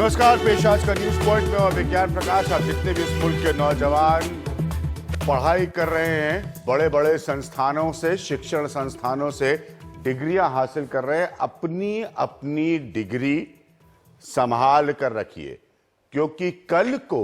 नमस्कार, पेश आज का न्यूज पॉइंट में और विज्ञान प्रकाश। आप जितने भी इस मुल्क के नौजवान पढ़ाई कर रहे हैं, बड़े बड़े संस्थानों से, शिक्षण संस्थानों से डिग्रियां हासिल कर रहे हैं, अपनी अपनी डिग्री संभाल कर रखिए, क्योंकि कल को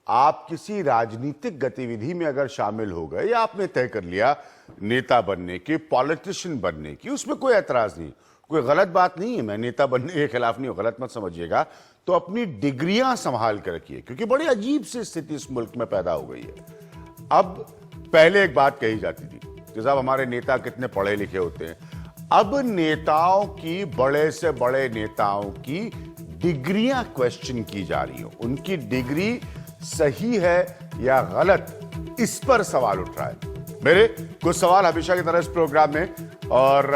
आप किसी राजनीतिक गतिविधि में अगर शामिल हो गए या आपने तय कर लिया नेता बनने की, पॉलिटिशियन बनने की, उसमें कोई ऐतराज नहीं, कोई गलत बात नहीं है। मैं नेता बनने के खिलाफ नहीं हूं, गलत मत समझिएगा। तो अपनी डिग्रियां संभाल कर रखिए, क्योंकि बड़ी अजीब सी स्थिति इस मुल्क में पैदा हो गई है। अब पहले एक बात कही जाती थी कि साहब हमारे नेता कितने पढ़े लिखे होते हैं। अब नेताओं की, बड़े से बड़े नेताओं की डिग्रियां क्वेश्चन की जा रही हो, उनकी डिग्री सही है या गलत, इस पर सवाल उठ रहा है। मेरे कुछ सवाल हमेशा की तरह इस प्रोग्राम में, और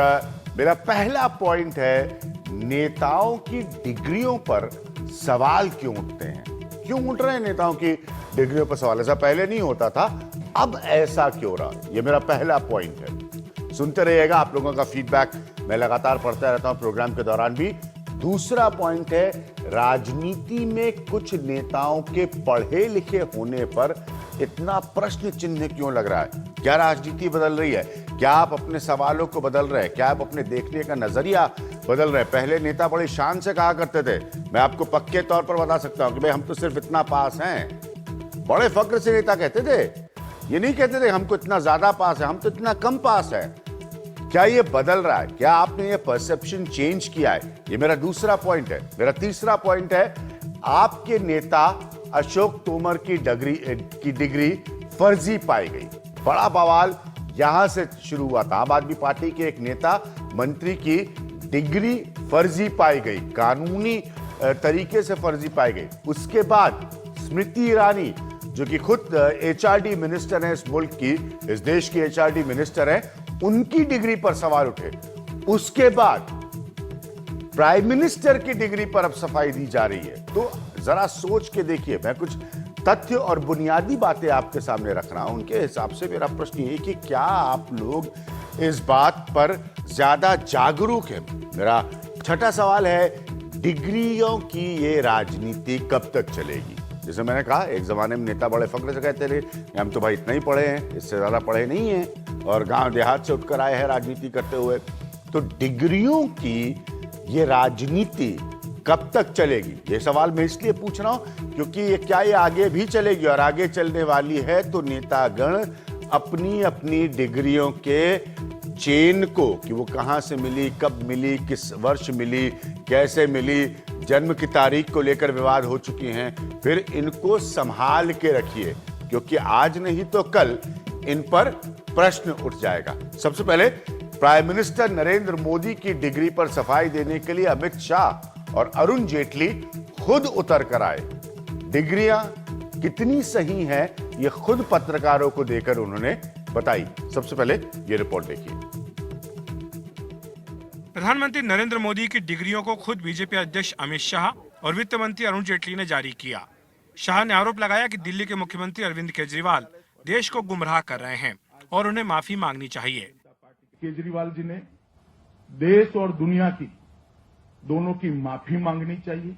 मेरा पहला पॉइंट है, नेताओं की डिग्रियों पर सवाल क्यों उठते हैं? क्यों उठ रहे हैं नेताओं की डिग्रियों पर सवाल? ऐसा पहले नहीं होता था, अब ऐसा क्यों रहा? यह मेरा पहला पॉइंट है। सुनते रहिएगा, आप लोगों का फीडबैक मैं लगातार पढ़ता रहता हूं प्रोग्राम के दौरान भी। दूसरा पॉइंट है, राजनीति में कुछ नेताओं के पढ़े लिखे होने पर इतना प्रश्न चिन्ह क्यों लग रहा है? क्या राजनीति बदल रही है? क्या आप अपने सवालों को बदल रहे हैं? क्या आप अपने देखने का नजरिया बदल रहे हैं? पहले नेता बड़ी शान से कहा करते थे, मैं आपको पक्के तौर पर बता सकता हूं कि भाई हम तो सिर्फ इतना पास हैं। बड़े फक्र से नेता कहते थे, ये नहीं कहते थे हमको इतना ज्यादा पास है, हम तो इतना कम पास है। क्या ये बदल रहा है? क्या आपने ये परसेप्शन चेंज किया है? ये मेरा दूसरा पॉइंट है। मेरा तीसरा पॉइंट है, आपके नेता अशोक तोमर की डिग्री फर्जी पाई गई। बड़ा बवाल यहां से शुरू हुआ था। आम आदमी पार्टी के एक नेता मंत्री की डिग्री फर्जी पाई गई, कानूनी तरीके से फर्जी पाई गई। उसके बाद स्मृति ईरानी, जो कि खुद एचआरडी मिनिस्टर है इस मुल्क की, इस देश की एचआरडी मिनिस्टर है, उनकी डिग्री पर सवाल उठे। उसके बाद प्राइम मिनिस्टर की डिग्री पर अब सफाई दी जा रही है। तो जरा सोच के देखिए, मैं कुछ तथ्य और बुनियादी बातें आपके सामने रख रहा हूं, उनके हिसाब से मेरा प्रश्न ये है कि क्या आप लोग इस बात पर ज्यादा जागरूक हैं? मेरा छठा सवाल है, डिग्रियों की ये राजनीति कब तक चलेगी? जैसे मैंने कहा, एक जमाने में नेता बड़े फक्र से कहते थे कि हम तो भाई इतना ही पढ़े हैं, इससे ज्यादा पढ़े नहीं हैं, और गांव देहात से उठकर आए हैं राजनीति करते हुए। तो डिग्रियों की ये राजनीति कब तक चलेगी? ये सवाल मैं इसलिए पूछ रहा हूं क्योंकि ये आगे भी चलेगी, और आगे चलने वाली है तो नेतागण अपनी अपनी डिग्रियों के चेन को, कि वो कहां से मिली, कब मिली, किस वर्ष मिली, कैसे मिली, जन्म की तारीख को लेकर विवाद हो चुकी हैं, फिर इनको संभाल के रखिए, क्योंकि आज नहीं तो कल इन पर प्रश्न उठ जाएगा। सबसे पहले प्राइम मिनिस्टर नरेंद्र मोदी की डिग्री पर सफाई देने के लिए अमित शाह और अरुण जेटली खुद उतर कर आए। डिग्रियां कितनी सही हैं, ये खुद पत्रकारों को देकर उन्होंने बताई। सबसे पहले ये रिपोर्ट देखिए। प्रधानमंत्री नरेंद्र मोदी की डिग्रियों को खुद बीजेपी अध्यक्ष अमित शाह और वित्त मंत्री अरुण जेटली ने जारी किया। शाह ने आरोप लगाया कि दिल्ली के मुख्यमंत्री अरविंद केजरीवाल देश को गुमराह कर रहे हैं और उन्हें माफी मांगनी चाहिए। केजरीवाल जी ने देश और दुनिया की, दोनों की माफी मांगनी चाहिए।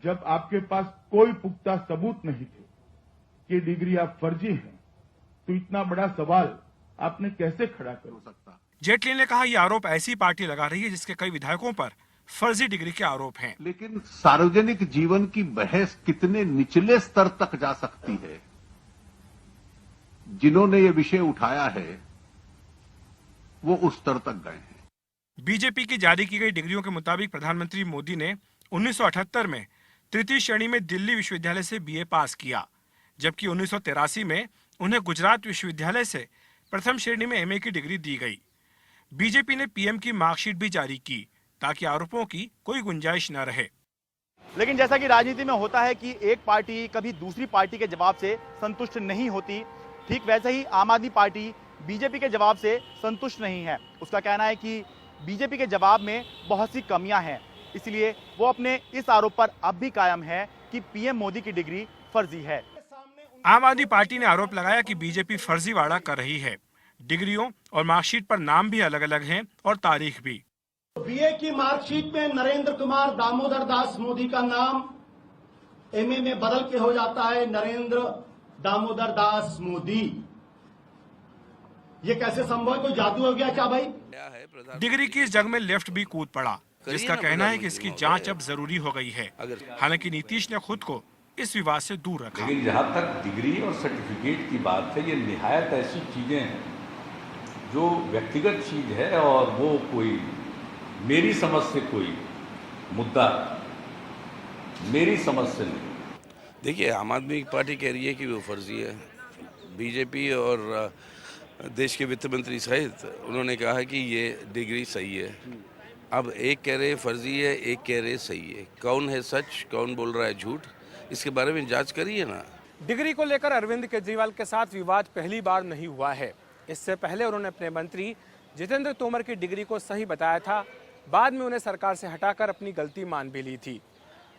जब आपके पास कोई पुख्ता सबूत नहीं थे कि डिग्रियां फर्जी हैं, तो इतना बड़ा सवाल आपने कैसे खड़ा कर सकता? जेटली ने कहा, यह आरोप ऐसी पार्टी लगा रही है जिसके कई विधायकों पर फर्जी डिग्री के आरोप हैं। लेकिन सार्वजनिक जीवन की बहस कितने निचले स्तर तक जा सकती है? जिन्होंने ये विषय उठाया है वो उस स्तर तक गए हैं। बीजेपी की जारी की गई डिग्रियों के मुताबिक प्रधानमंत्री मोदी ने 1978 में तृतीय श्रेणी में दिल्ली विश्वविद्यालय से बीए पास किया, जबकि 1983 में उन्हें गुजरात विश्वविद्यालय से प्रथम श्रेणी में एमए की डिग्री दी गई। बीजेपी ने पीएम की मार्कशीट भी जारी की ताकि आरोपों की कोई गुंजाइश न रहे। लेकिन जैसा कि राजनीति में होता है कि एक पार्टी कभी दूसरी पार्टी के जवाब से संतुष्ट नहीं होती, ठीक वैसे ही आम आदमी पार्टी बीजेपी के जवाब से संतुष्ट नहीं है। उसका कहना है कि बीजेपी के जवाब में बहुत सी कमियां हैं, इसलिए वो अपने इस आरोप पर अब भी कायम है कि पीएम मोदी की डिग्री फर्जी है। आम आदमी पार्टी ने आरोप लगाया कि बीजेपी फर्जीवाड़ा कर रही है। डिग्रियों और मार्कशीट पर नाम भी अलग अलग हैं और तारीख भी। बीए की मार्कशीट में नरेंद्र कुमार दामोदर दास मोदी का नाम एमए में बदल के हो जाता है नरेंद्र दामोदर दास मोदी। ये कैसे संभव है? कोई जादू हो गया क्या भाई? डिग्री की इस जंग में लेफ्ट भी कूद पड़ा, जिसका कहना है कि इसकी जांच अब जरूरी हो गई है। हालांकि नीतीश ने खुद को इस विवाद से दूर रखा। लेकिन जहाँ तक डिग्री और सर्टिफिकेट की बात है, ये निहायत ऐसी चीजें हैं जो व्यक्तिगत चीज है और वो कोई मेरी समझ से कोई मुद्दा मेरी समझ से नहीं। देखिए, आम आदमी पार्टी कह रही है कि वो फर्जी है। बीजेपी और देश के वित्त मंत्री सहित उन्होंने कहा है कि ये डिग्री सही है। अब एक कह रहे फर्जी है, एक कह रहे सही है। कौन है सच, कौन बोल रहा है झूठ, इसके बारे में जांच करिए ना। डिग्री को लेकर अरविंद केजरीवाल के साथ विवाद पहली बार नहीं हुआ है। इससे पहले उन्होंने अपने मंत्री जितेंद्र तोमर की डिग्री को सही बताया था। बाद में उन्हें सरकार से हटाकर अपनी गलती मान भी ली थी।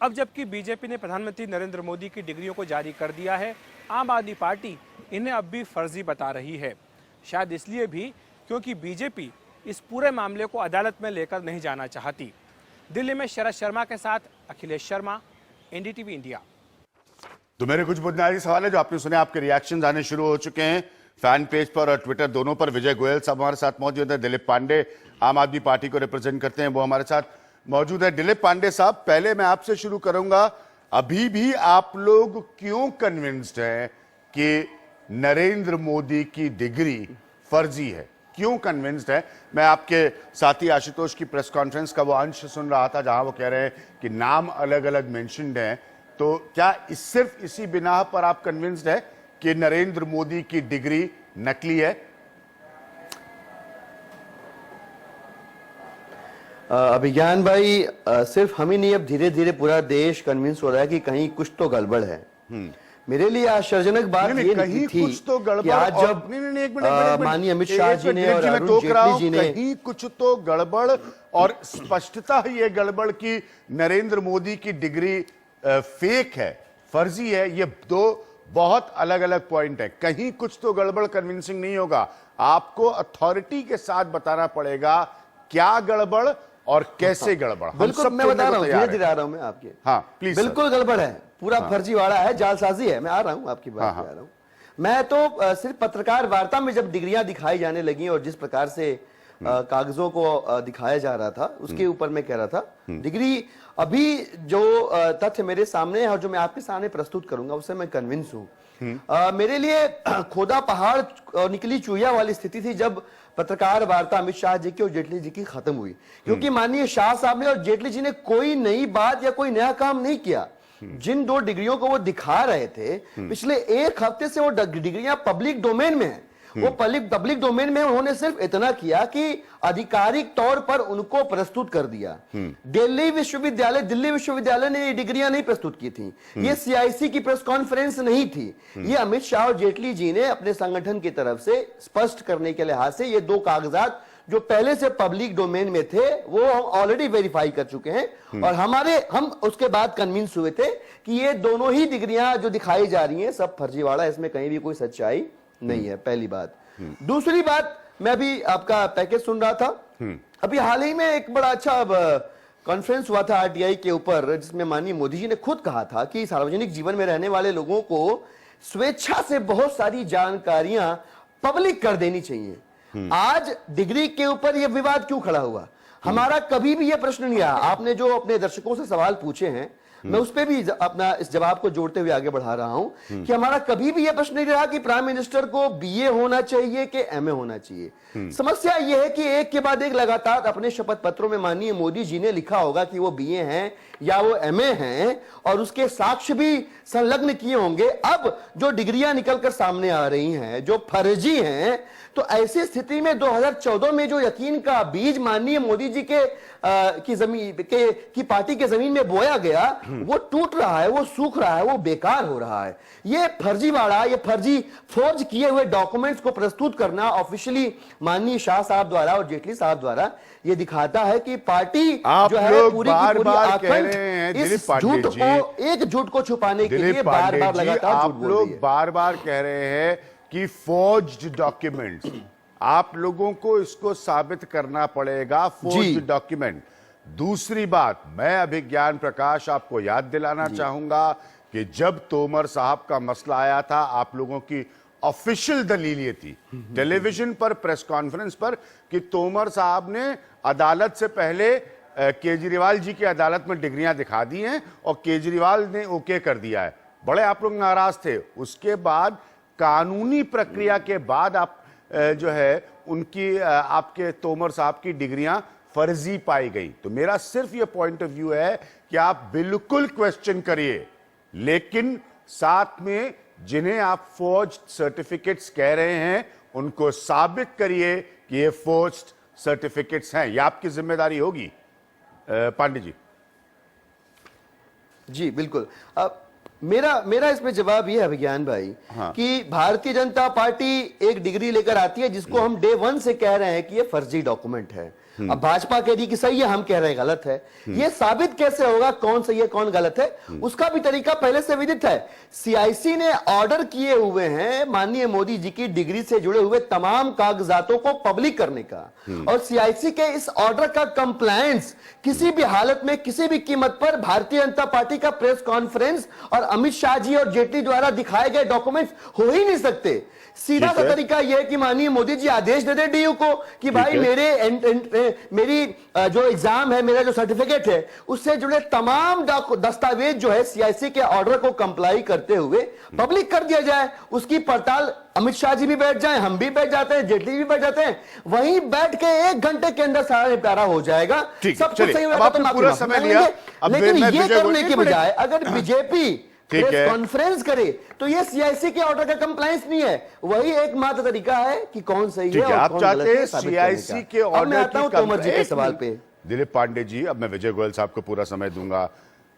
अब जबकि बीजेपी ने प्रधानमंत्री नरेंद्र मोदी की डिग्रियों को जारी कर दिया है, आम आदमी पार्टी इन्हें अब भी फर्जी बता रही है। शायद इसलिए भी क्योंकि बीजेपी इस पूरे मामले को अदालत में लेकर नहीं जाना चाहती। दिल्ली में शरद शर्मा के साथ अखिलेश शर्मा, एनडीटीवी इंडिया। तो मेरे कुछ बुनियादी सवाल है जो आपने सुने, आपके रिएक्शन आने शुरू हो चुके हैं फैन पेज पर और ट्विटर दोनों पर। विजय गोयल साहब हमारे साथ मौजूद है, दिलीप पांडे आम आदमी पार्टी को रिप्रेजेंट करते हैं, वो हमारे साथ मौजूद है। दिलीप पांडे साहब, पहले मैं आपसे शुरू करूंगा, अभी भी आप लोग क्यों कन्विंस्ड हैं कि नरेंद्र मोदी की डिग्री फर्जी है? क्यों कन्विंस्ड है? मैं आपके साथी आशुतोष की प्रेस कॉन्फ्रेंस का वो अंश सुन रहा था जहां वो कह रहे हैं कि नाम अलग अलग मेंशन्ड हैं, तो क्या सिर्फ इसी बिना पर आप कन्विंस्ड है कि नरेंद्र मोदी की डिग्री नकली है? अभिज्ञान भाई, सिर्फ हम ही नहीं, अब धीरे धीरे पूरा देश कन्विंस हो रहा है कि कहीं कुछ तो गड़बड़ है। मेरे लिए आश्चर्यजनक बात ये निकली थी कुछ तो गड़बड़, कि आज जब माननीय अमित शाह जी ने और अरुण जेटली जी ने, कहीं कुछ तो गड़बड़ और स्पष्टता ये गड़बड़ की नरेंद्र मोदी की डिग्री फेक है, फर्जी है, ये दो बहुत अलग अलग पॉइंट है। कहीं कुछ तो गड़बड़ कन्विंसिंग नहीं होगा, आपको अथॉरिटी के साथ बताना पड़ेगा क्या गड़बड़ और कैसे गड़बड़। बिल्कुल, मैं बता रहा हूँ, धीरे धीरे आ रहा हूँ मैं आपके। हाँ प्लीज। बिल्कुल गड़बड़ है, पूरा फर्जीवाड़ा है, जालसाजी है। मैं आ रहा हूँ आपकी बात पे आ रहा हूँ। मैं तो सिर्फ पत्रकार वार्ता में जब डिग्रियां दिखाई जाने लगी और जिस प्रकार से कागजों को दिखाया जा रहा था उसके ऊपर मैं कह रहा था डिग्री, अभी जो तथ्य मेरे सामने है और जो मैं आपके सामने प्रस्तुत करूंगा उससे मैं कन्विंस हूँ। मेरे लिए खोदा पहाड़ और निकली चूहिया वाली स्थिति थी जब पत्रकार वार्ता अमित शाह जी की और जेटली जी की खत्म हुई, क्योंकि माननीय शाह साहब ने और जेटली जी ने कोई नई बात या कोई नया काम नहीं किया। जिन दो डिग्रियों को वो दिखा रहे थे पिछले एक हफ्ते से वो डिग्रियां पब्लिक डोमेन में है। वो पब्लिक डोमेन में उन्होंने सिर्फ इतना किया कि आधिकारिक तौर पर उनको प्रस्तुत कर दिया। दिल्ली विश्वविद्यालय ने ये डिग्रियां नहीं प्रस्तुत की थी, ये सीआईसी की प्रेस कॉन्फ्रेंस नहीं थी, ये अमित शाह और जेटली जी ने अपने संगठन की तरफ से स्पष्ट करने के लिहाज से ये दो कागजात जो पहले से पब्लिक डोमेन में थे वो ऑलरेडी वेरीफाई कर चुके हैं और हम उसके बाद कन्विंस हुए थे कि ये दोनों ही डिग्रियां जो दिखाई जा रही हैं सब फर्जीवाड़ा, इसमें कहीं भी कोई सच्चाई नहीं है। पहली बात। दूसरी बात, मैं अभी आपका पैकेज सुन रहा था, अभी हाल ही में एक बड़ा अच्छा कॉन्फ्रेंस हुआ था आरटीआई के ऊपर जिसमें माननीय मोदी जी ने खुद कहा था कि सार्वजनिक जीवन में रहने वाले लोगों को स्वेच्छा से बहुत सारी जानकारियां पब्लिक कर देनी चाहिए। आज डिग्री के ऊपर यह विवाद क्यों खड़ा हुआ? हमारा कभी भी यह प्रश्न नहीं आया। आपने जो अपने दर्शकों से सवाल पूछे हैं मैं उस पर भी अपना इस जवाब को जोड़ते हुए आगे बढ़ा रहा हूं कि हमारा कभी भी यह प्रश्न नहीं रहा कि प्राइम मिनिस्टर को बीए होना चाहिए कि एमए होना चाहिए। समस्या यह है कि एक के बाद एक लगातार अपने शपथ पत्रों में माननीय मोदी जी ने लिखा होगा कि वो बीए हैं या वो एमए हैं और उसके साक्ष्य भी संलग्न किए होंगे। अब जो डिग्रियां निकलकर सामने आ रही हैं जो फर्जी हैं, तो ऐसी स्थिति में 2014 में जो यकीन का बीज माननीय मोदी जी के की पार्टी के जमीन में बोया गया वो टूट रहा है, वो सूख रहा है, वो बेकार हो रहा है। ये फर्जीवाड़ा, ये फर्जी फोर्ज किए हुए डॉक्यूमेंट्स को प्रस्तुत करना ऑफिशियली माननीय शाह साहब द्वारा और जेटली साहब द्वारा ये दिखाता है कि पार्टी जो है पूरी की पूरी आखंड इस झूठ को, एक झूठ को छुपाने के लिए बार बार लगातार झूठ बोल रही है। आप लोग बार बार कह रहे हैं कि फोर्ज्ड डॉक्यूमेंट्स, आप लोगों को इसको साबित करना पड़ेगा, फोर्ज्ड डॉक्यूमेंट। दूसरी बात, मैं अभिज्ञान प्रकाश आपको याद दिलाना चाहूंगा कि जब तोमर साहब का मसला आया था, आप लोगों की ऑफिशियल दलील ये थी टेलीविजन पर, प्रेस कॉन्फ्रेंस पर, कि तोमर साहब ने अदालत से पहले केजरीवाल जी की अदालत में डिग्रियां दिखा दी हैं और केजरीवाल ने ओके कर दिया है। बड़े आप लोग नाराज थे। उसके बाद कानूनी प्रक्रिया के बाद आप जो है उनकी आपके तोमर साहब की डिग्रियां फर्जी पाई गई। तो मेरा सिर्फ ये पॉइंट ऑफ व्यू है कि आप बिल्कुल क्वेश्चन करिए, लेकिन साथ में जिन्हें आप फोर्ज्ड सर्टिफिकेट्स कह रहे हैं उनको साबित करिए कि ये फोर्ज्ड सर्टिफिकेट्स हैं। ये आपकी जिम्मेदारी होगी। पांडे जी। जी बिल्कुल। अब मेरा इसमें जवाब यह है विज्ञान भाई, हाँ। कि भारतीय जनता पार्टी एक डिग्री लेकर आती है जिसको हम डे 1 से कह रहे हैं कि ये फर्जी डॉक्यूमेंट है। अब भाजपा कह रही कि सही है, हम कह रहे हैं गलत है। ये साबित कैसे होगा कौन सही है कौन गलत है? उसका भी तरीका पहले से विदित है। सीआईसी ने ऑर्डर किए हुए हैं माननीय मोदी जी की डिग्री से जुड़े हुए तमाम कागजातों को पब्लिक करने का, और सीआईसी के इस ऑर्डर का कंप्लायंस किसी भी हालत में किसी भी कीमत पर भारतीय जनता पार्टी का प्रेस कॉन्फ्रेंस और अमित शाह जी और जेटली द्वारा दिखाए गए डॉक्यूमेंट्स हो ही नहीं सकते। सीधा सा तरीका यह है कि माननीय मोदी जी आदेश दे दे डीयू को कि भाई मेरी जो एग्जाम है, मेरा जो सर्टिफिकेट है, उससे जुड़े तमाम दस्तावेज जो है सीआईसी के ऑर्डर को कंप्लाई करते हुए पब्लिक कर दिया जाए। उसकी पड़ताल अमित शाह जी भी बैठ जाएं, हम भी बैठ जाते हैं, जेटली भी बैठ जाते हैं, वहीं बैठ के 1 घंटे के अंदर सारा निपटारा हो जाएगा। सब कुछ सही होगा तो पूरा समय लिया। लेकिन ये करने के बजाय अगर बीजेपी प्रेस कॉन्फ्रेंस करे तो ये सीआईसी के ऑर्डर का कंप्लायंस नहीं है। वही एकमात्र तरीका है कि कौन सही है और आप कौन चाहते हैं गलत है। सीआईसी के ऑर्डर की तोमर जी के सवाल पे। दिलीप पांडे जी, अब मैं विजय गोयल साहब को पूरा समय दूंगा।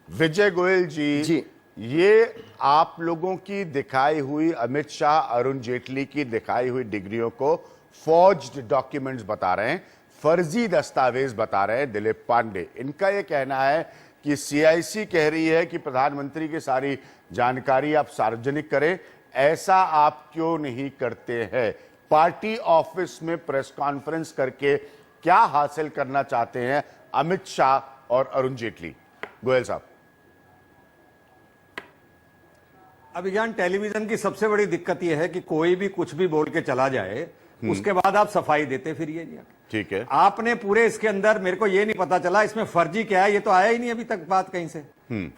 विजय गोयल जी, ये आप लोगों की दिखाई हुई, अमित शाह अरुण जेटली की दिखाई हुई डिग्रियों को फॉर्ज्ड डॉक्यूमेंट्स बता रहे हैं, फर्जी दस्तावेज बता रहे हैं दिलीप पांडे। इनका यह कहना है कि सीआईसी कह रही है कि प्रधानमंत्री की सारी जानकारी आप सार्वजनिक करें। ऐसा आप क्यों नहीं करते हैं? पार्टी ऑफिस में प्रेस कॉन्फ्रेंस करके क्या हासिल करना चाहते हैं अमित शाह और अरुण जेटली? गोयल साहब। अभिज्ञान, टेलीविजन की सबसे बड़ी दिक्कत यह है कि कोई भी कुछ भी बोल के चला जाए, उसके बाद आप सफाई देते फिरिए जी। ठीक है, आपने पूरे इसके अंदर, मेरे को ये नहीं पता चला इसमें फर्जी क्या है, ये तो आया ही नहीं अभी तक बात कहीं से।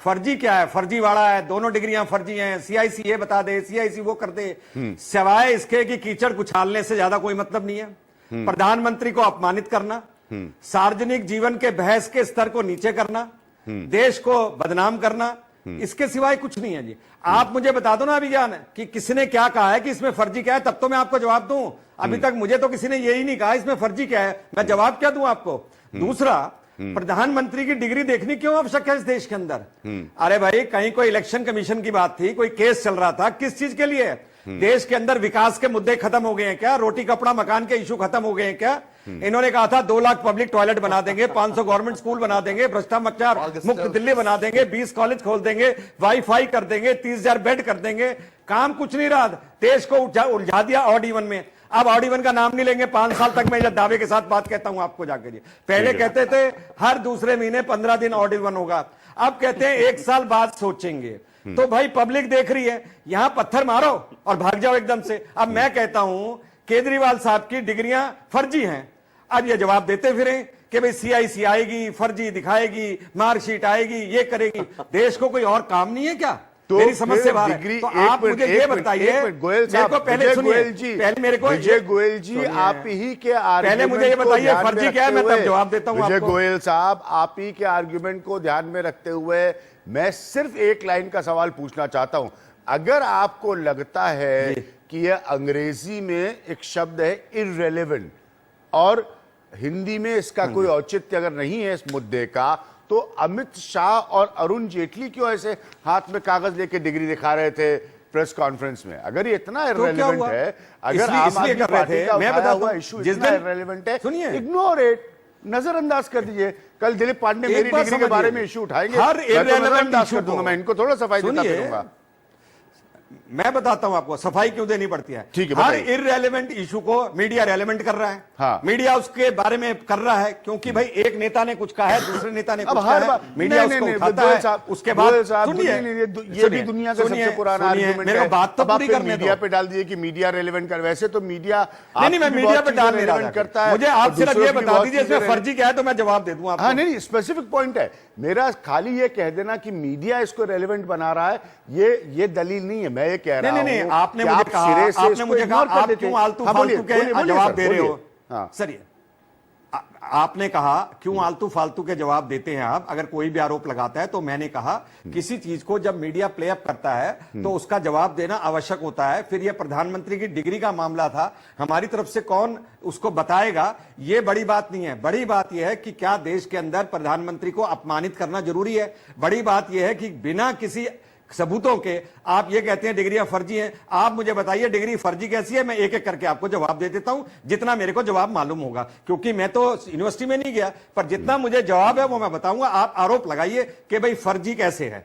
फर्जी क्या है? फर्जीवाड़ा है, दोनों डिग्रियां फर्जी हैं। सीआईसी ये बता दे, सीआईसी वो कर दे, सिवाय इसके कि कीचड़ उछालने से ज्यादा कोई मतलब नहीं है। प्रधानमंत्री को अपमानित करना, सार्वजनिक जीवन के बहस के स्तर को नीचे करना, देश को बदनाम करना, इसके सिवाय कुछ नहीं है जी। आप मुझे बता दो ना अभिज्ञान कि किसने क्या कहा है कि इसमें फर्जी क्या है, तब तो मैं आपको जवाब दूं। अभी तक मुझे तो किसी ने यही नहीं कहा इसमें फर्जी क्या है, मैं जवाब क्या दूं आपको? दूसरा, प्रधानमंत्री की डिग्री देखनी क्यों आवश्यक है इस देश के अंदर? अरे भाई, कहीं कोई इलेक्शन कमीशन की बात थी, कोई केस चल रहा था, किस चीज के लिए? देश के अंदर विकास के मुद्दे खत्म हो गए हैं क्या? रोटी कपड़ा मकान के इशू खत्म हो गए हैं क्या? इन्होंने कहा था 2 लाख पब्लिक टॉयलेट बना देंगे, 500 गवर्नमेंट स्कूल बना देंगे, भ्रष्टाचार मुक्त दिल्ली बना देंगे, 20 कॉलेज खोल देंगे, वाईफाई कर देंगे, 30,000 बेड कर देंगे। काम कुछ नहीं रहा, देश को उलझा दिया ऑड इवन में। अब ऑड इवन का नाम नहीं लेंगे 5 साल तक। मैं ये दावे के साथ बात कहता हूं आपको जाकर। पहले कहते थे हर दूसरे महीने 15 दिन ऑड इवन होगा, अब कहते हैं 1 साल बाद सोचेंगे। तो भाई पब्लिक देख रही है, यहां पत्थर मारो और भाग जाओ एकदम से। अब मैं कहता हूं केजरीवाल साहब की डिग्रियां फर्जी हैं, अब ये जवाब देते फिरे कि भाई सीआईसी आएगी, फर्जी दिखाएगी, मार्कशीट आएगी, ये करेगी। देश को कोई और काम नहीं है क्या? तो मेरी समझ से बाहर है। तो आप मुझे ये बताइए, गोयल साहब, पहले सुनिए, पहले मेरे को विजय गोयल जी, आप ही के पहले मुझे ये बताइए फर्जी क्या है, मैं तब जवाब देता हूं। विजय गोयल साहब, आप ही के आर्ग्यूमेंट को ध्यान में रखते हुए मैं सिर्फ एक लाइन का सवाल पूछना चाहता हूं। अगर आपको लगता है कि यह अंग्रेजी में एक शब्द है इररेलेवेंट और हिंदी में इसका कोई औचित्य अगर नहीं है इस मुद्दे का, तो अमित शाह और अरुण जेटली क्यों ऐसे हाथ में कागज लेके डिग्री दिखा रहे थे प्रेस कॉन्फ्रेंस में? अगर ये इतना इररेलेवेंट है, अगर आम आदमी पार्टी का उठाया हुआ इशू इतना इररेलेवेंट है, इग्नोर इट, नजरअंदाज कर दीजिए। कल दिलीप पांडे मेरी डिग्री के बारे में इशू उठाएंगे, हर नजरअंदाज कर दूंगा, मैं इनको थोड़ा सफाई देता फिरूंगा। मैं बताता हूं आपको सफाई क्यों देनी पड़ती है। ठीक है, हर बताइए। इररेलेवेंट इशू को मीडिया रेलेवेंट कर रहा है। हाँ। मीडिया उसके बारे में कर रहा है क्योंकि भाई एक नेता ने कुछ कहा है, दूसरे नेता ने अब कुछ हर कहा बार है, मीडिया उसको उठाता गोयल है। साहब, उसके बाद गोयल साहब, सुनिए, ये भी दुनिया का सबसे पुराना आर्गुमेंट मेरे को बात तो पूरी करने मीडिया दो। पे डाल दिए कि मीडिया रेलेवेंट कर, वैसे तो मीडिया नहीं, मैं मीडिया पे डाल नहीं रहा करता है। मुझे आप सिर्फ दूसरों ये की बता बहुत दीजिए इसमें चीजें फर्जी क्या है तो मैं जवाब दे दूं आपको। हाँ, नहीं, स्पेसिफिक पॉइंट है मेरा। खाली ये कह देना कि मीडिया इसको रेलेवेंट बना रहा है, ये दलील नहीं है। मैं ये कह रहा हूं नहीं, आपने कि मुझे आप कहा, सिरे से आपने इसको मुझे कहा ignore कर आप देते क्यों हैं। आलतू हाँ, फालतू के बोलिए, जवाब सर, दे रहे हो। बोलिए। हाँ। सर आपने कहा क्यों आलतू फालतू के जवाब देते हैं आप, अगर कोई भी आरोप लगाता है तो मैंने कहा किसी चीज को जब मीडिया प्ले अप करता है तो उसका जवाब देना आवश्यक होता है। फिर यह प्रधानमंत्री की डिग्री का मामला था, हमारी तरफ से कौन उसको बताएगा ये बड़ी बात नहीं है। बड़ी बात यह है कि क्या देश के अंदर प्रधानमंत्री को अपमानित करना जरूरी है। बड़ी बात यह है कि बिना किसी सबूतों के आप ये कहते हैं डिग्रियां फर्जी हैं। आप मुझे बताइए डिग्री फर्जी कैसी है, मैं एक एक करके आपको जवाब दे देता हूं जितना मेरे को जवाब मालूम होगा, क्योंकि मैं तो यूनिवर्सिटी में नहीं गया, पर जितना मुझे जवाब है वो मैं बताऊंगा। आप आरोप लगाइए कि भाई फर्जी कैसे है।